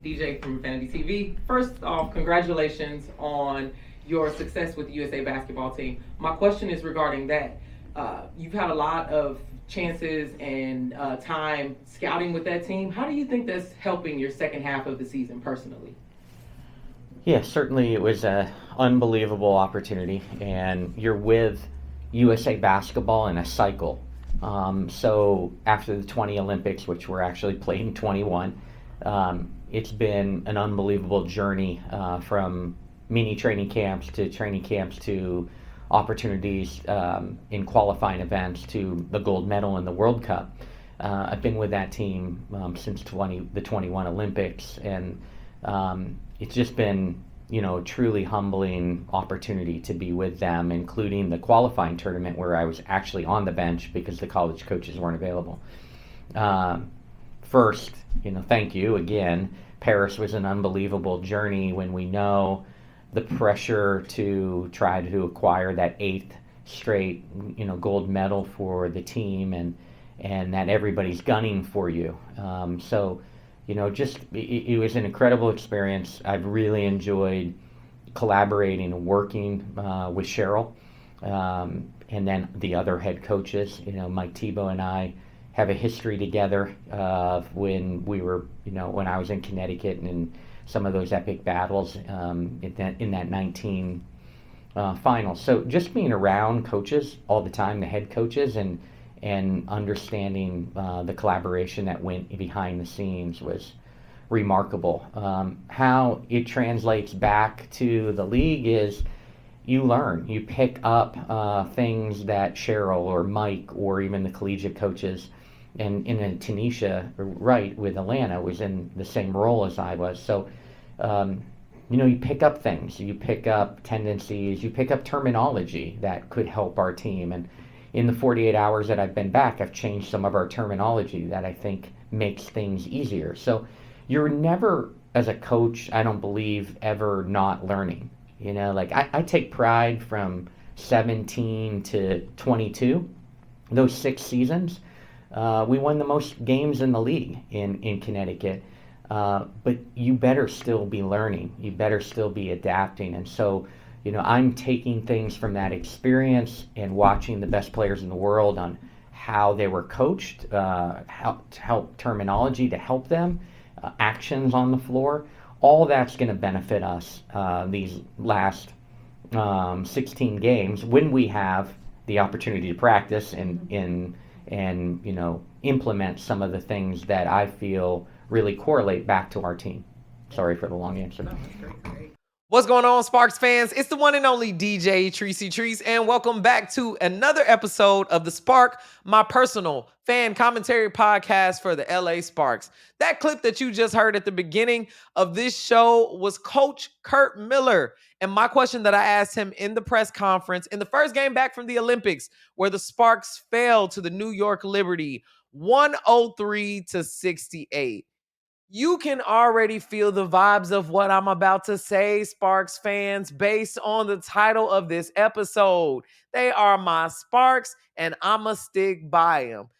DJ from Vanity TV. First off, congratulations on your success with the USA basketball team. My question is regarding that. You've had a lot of chances and time scouting with that team. How do you think that's helping your second half of the season personally? Yeah, certainly it was an unbelievable opportunity, and you're with USA Basketball in a cycle. So after the 20 Olympics, which were actually played in 21, it's been an unbelievable journey from mini training camps to opportunities in qualifying events to the gold medal in the World Cup. I've been with that team since the 21 Olympics, and it's just been a truly humbling opportunity to be with them, including the qualifying tournament where I was actually on the bench because the college coaches weren't available. First, thank you again. Paris was an unbelievable journey when we know the pressure to try to acquire that eighth straight, gold medal for the team, and that everybody's gunning for you. It was an incredible experience. I've really enjoyed collaborating and working with Cheryl, and then the other head coaches. Mike Tebow and I have a history together of when we were, when I was in Connecticut and in some of those epic battles in that 19 finals. So just being around coaches all the time, the head coaches, and understanding the collaboration that went behind the scenes was remarkable. How it translates back to the league is you learn, you pick up things that Cheryl or Mike or even the collegiate coaches, and Tanisha, right, with Atlanta, was in the same role as I was. So, you pick up things, you pick up tendencies, you pick up terminology that could help our team. And in the 48 hours that I've been back, I've changed some of our terminology that I think makes things easier. So you're never, as a coach, I don't believe, ever not learning. I take pride from 17 to 22, those 6 seasons. We won the most games in the league in Connecticut. But you better still be learning. You better still be adapting. And so, I'm taking things from that experience and watching the best players in the world on how they were coached, how to help terminology to help them, actions on the floor. All that's going to benefit us these last 16 games when we have the opportunity to practice and implement some of the things that I feel really correlate back to our team. Sorry for the long answer. No, that's great. What's going on, Sparks fans? It's the one and only DJ Treacy Trees, and welcome back to another episode of The Spark, my personal fan commentary podcast for the LA Sparks. That clip that you just heard at the beginning of this show was Coach Curt Miller. And my question that I asked him in the press conference in the first game back from the Olympics, where the Sparks fell to the New York Liberty 103-68. You can already feel the vibes of what I'm about to say, Sparks fans, based on the title of this episode. They are my Sparks, and I'ma stick by them.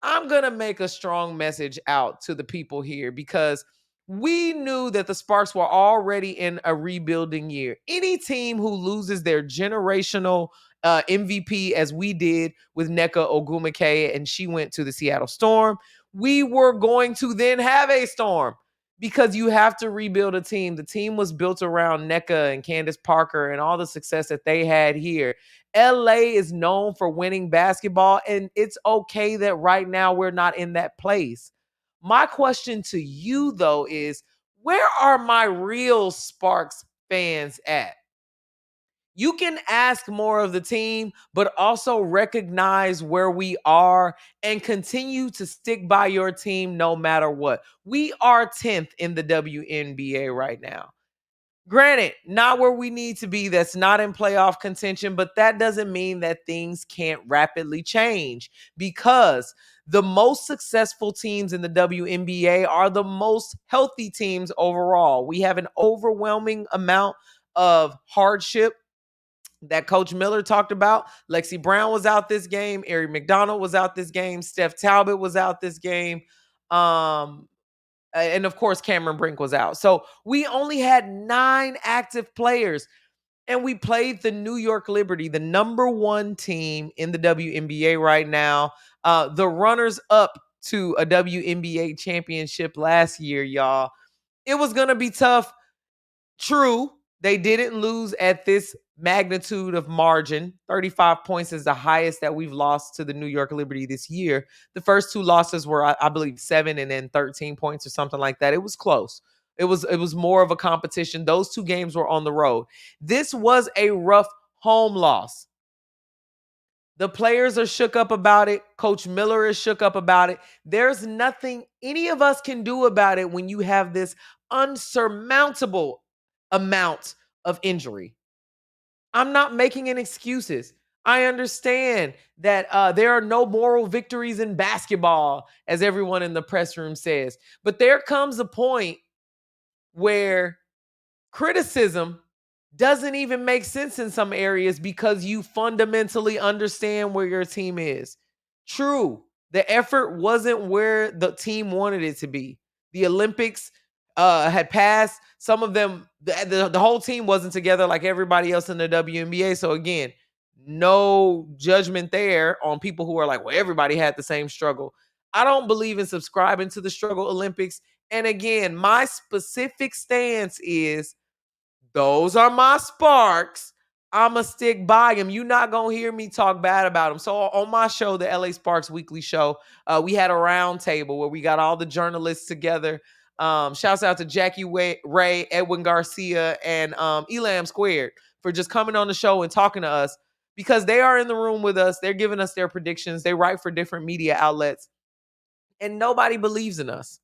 I'm going to make a strong message out to the people here because we knew that the Sparks were already in a rebuilding year. Any team who loses their generational MVP, as we did with Nneka Ogwumike, and she went to the Seattle Storm, we were going to then have a storm because you have to rebuild a team. The team was built around Nneka and Candace Parker and all the success that they had here. LA is known for winning basketball, and it's okay that right now we're not in that place. My question to you, though, is where are my real Sparks fans at? You can ask more of the team, but also recognize where we are and continue to stick by your team no matter what. We are 10th in the WNBA right now. Granted, not where we need to be. That's not in playoff contention, but that doesn't mean that things can't rapidly change because the most successful teams in the WNBA are the most healthy teams overall. We have an overwhelming amount of hardship that Coach Miller talked about. Lexi Brown was out this game. Ari McDonald was out this game. Steph Talbot was out this game. And of course, Cameron Brink was out. So we only had 9 active players. And we played the New York Liberty, the number 1 team in the WNBA right now. The runners up to a WNBA championship last year, y'all. It was going to be tough. True, they didn't lose at this magnitude of margin. 35 points is the highest that we've lost to the New York Liberty this year. The first 2 losses were, I believe, 7 and then 13 points or something like that. It was close. It was more of a competition. Those 2 games were on the road. This was a rough home loss. The players are shook up about it. Coach Miller is shook up about it. There's nothing any of us can do about it when you have this unsurmountable amount of injury. I'm not making any excuses. I understand that there are no moral victories in basketball, as everyone in the press room says. But there comes a point where criticism doesn't even make sense in some areas because you fundamentally understand where your team is. True, the effort wasn't where the team wanted it to be. The Olympics had passed. Some of them, the whole team wasn't together like everybody else in the WNBA. So again, no judgment there on people who are like, well, everybody had the same struggle. I don't believe in subscribing to the struggle Olympics. And again, my specific stance is those are my Sparks. I'ma stick by them. You're not gonna hear me talk bad about them. So on my show, the LA Sparks Weekly Show, we had a round table where we got all the journalists together. Shouts out to Jackie Ray, Edwin Garcia, and Elam Squared for just coming on the show and talking to us because they are in the room with us. They're giving us their predictions. They write for different media outlets, and nobody believes in us.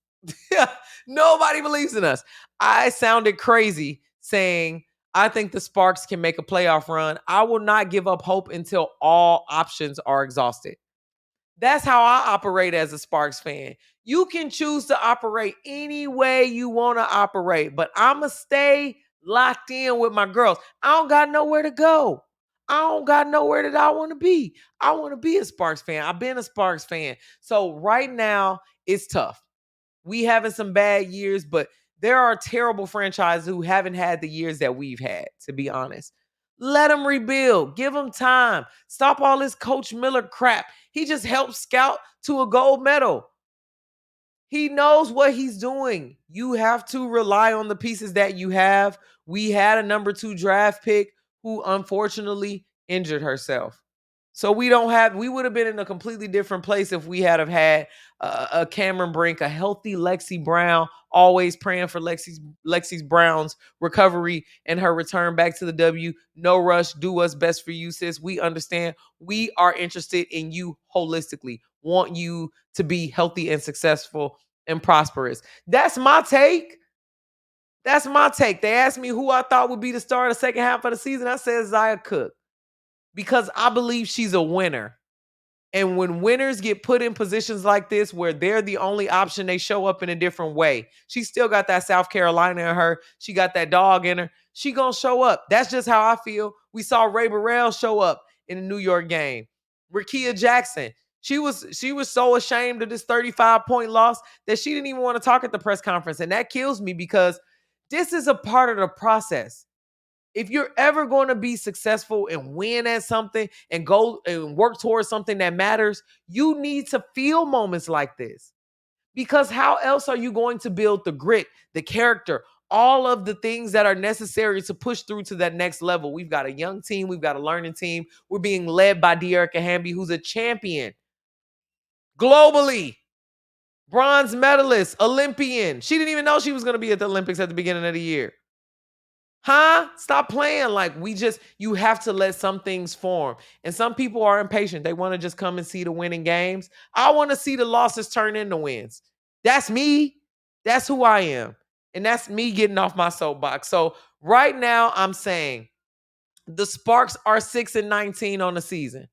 Nobody believes in us. I sounded crazy saying, I think the Sparks can make a playoff run. I will not give up hope until all options are exhausted. That's how I operate as a Sparks fan. You can choose to operate any way you want to operate, but I'm going to stay locked in with my girls. I don't got nowhere to go. I don't got nowhere that I want to be. I want to be a Sparks fan. I've been a Sparks fan. So right now, it's tough. We having some bad years, but there are terrible franchises who haven't had the years that we've had, to be honest. Let them rebuild. Give them time. Stop all this Coach Miller crap. He just helped scout to a gold medal. He knows what he's doing. You have to rely on the pieces that you have. We had a number 2 draft pick who unfortunately injured herself. So we would have been in a completely different place if we had had a Cameron Brink, a healthy Lexi Brown, always praying for Lexi Brown's recovery and her return back to the W. No rush, do what's best for you, sis. We understand. We are interested in you holistically, want you to be healthy and successful and prosperous. That's my take. That's my take. They asked me who I thought would be the star of the second half of the season. I said Zia Cook. Because I believe she's a winner. And when winners get put in positions like this where they're the only option, they show up in a different way. She still got that South Carolina in her. She got that dog in her. She gonna show up. That's just how I feel. We saw Ray Burrell show up in the New York game. Rickea Jackson. She was so ashamed of this 35-point loss that she didn't even want to talk at the press conference. And that kills me because this is a part of the process. If you're ever going to be successful and win at something and go and work towards something that matters, you need to feel moments like this. Because how else are you going to build the grit, the character, all of the things that are necessary to push through to that next level? We've got a young team. We've got a learning team. We're being led by De'Erica Hamby, who's a champion globally. Bronze medalist, Olympian. She didn't even know she was going to be at the Olympics at the beginning of the year. Huh? Stop playing. Like you have to let some things form. And some people are impatient. They want to just come and see the winning games. I want to see the losses turn into wins. That's me. That's who I am. And that's me getting off my soapbox. So right now I'm saying the Sparks are 6-19 on the season.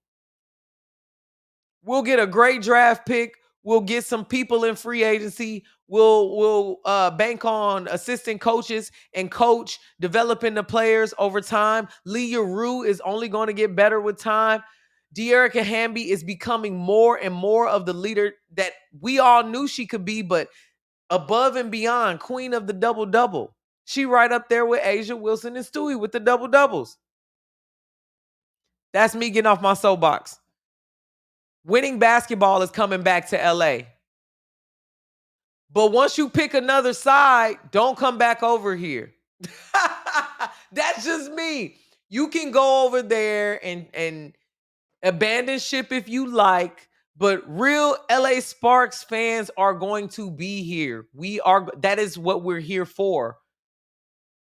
We'll get a great draft pick. We'll get some people in free agency. We'll bank on assistant coaches and coach developing the players over time. Leah Rue is only going to get better with time. De'Erica Hamby is becoming more and more of the leader that we all knew she could be, but above and beyond, queen of the double-double. She right up there with Asia Wilson and Stewie with the double-doubles. That's me getting off my soapbox. Winning basketball is coming back to LA. But once you pick another side, don't come back over here. That's just me. You can go over there and abandon ship if you like, but real LA Sparks fans are going to be here. That is what we're here for.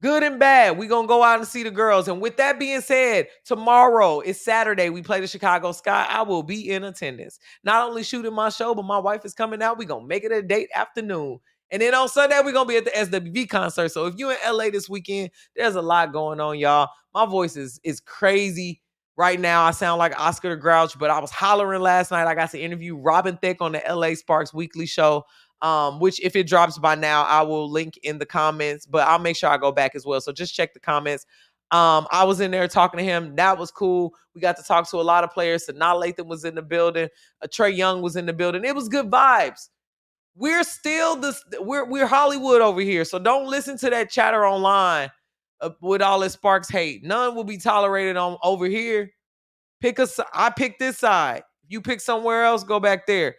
Good and bad. We're going to go out and see the girls. And with that being said, tomorrow is Saturday. We play the Chicago Sky. I will be in attendance. Not only shooting my show, but my wife is coming out. We're going to make it a date afternoon. And then on Sunday, we're going to be at the SWV concert. So if you're in LA this weekend, there's a lot going on, y'all. My voice is crazy right now. I sound like Oscar the Grouch, but I was hollering last night. I got to interview Robin Thicke on the LA Sparks Weekly Show. Which if it drops by now, I will link in the comments, but I'll make sure I go back as well. So just check the comments. I was in there talking to him. That was cool. We got to talk to a lot of players. Sanaa Lathan was in the building. Trey Young was in the building. It was good vibes. We're still we're Hollywood over here. So don't listen to that chatter online with all this Sparks hate. None will be tolerated on over here. I pick this side. You pick somewhere else, go back there.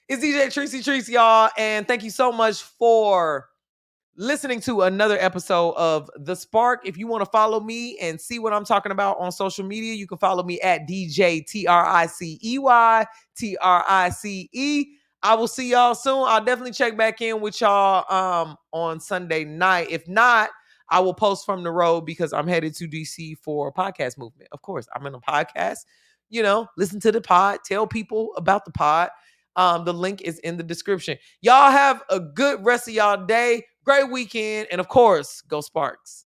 It's DJ Treacy, y'all, and thank you so much for listening to another episode of The Spark. If you want to follow me and see what I'm talking about on social media, you can follow me at DJ TRICEY. I will see y'all soon. I'll definitely check back in with y'all on Sunday night. If not, I will post from the road because I'm headed to DC for a podcast movement. Of course, I'm in a podcast. Listen to the pod. Tell people about the pod. The link is in the description. Y'all have a good rest of y'all day. Great weekend. And of course, go Sparks.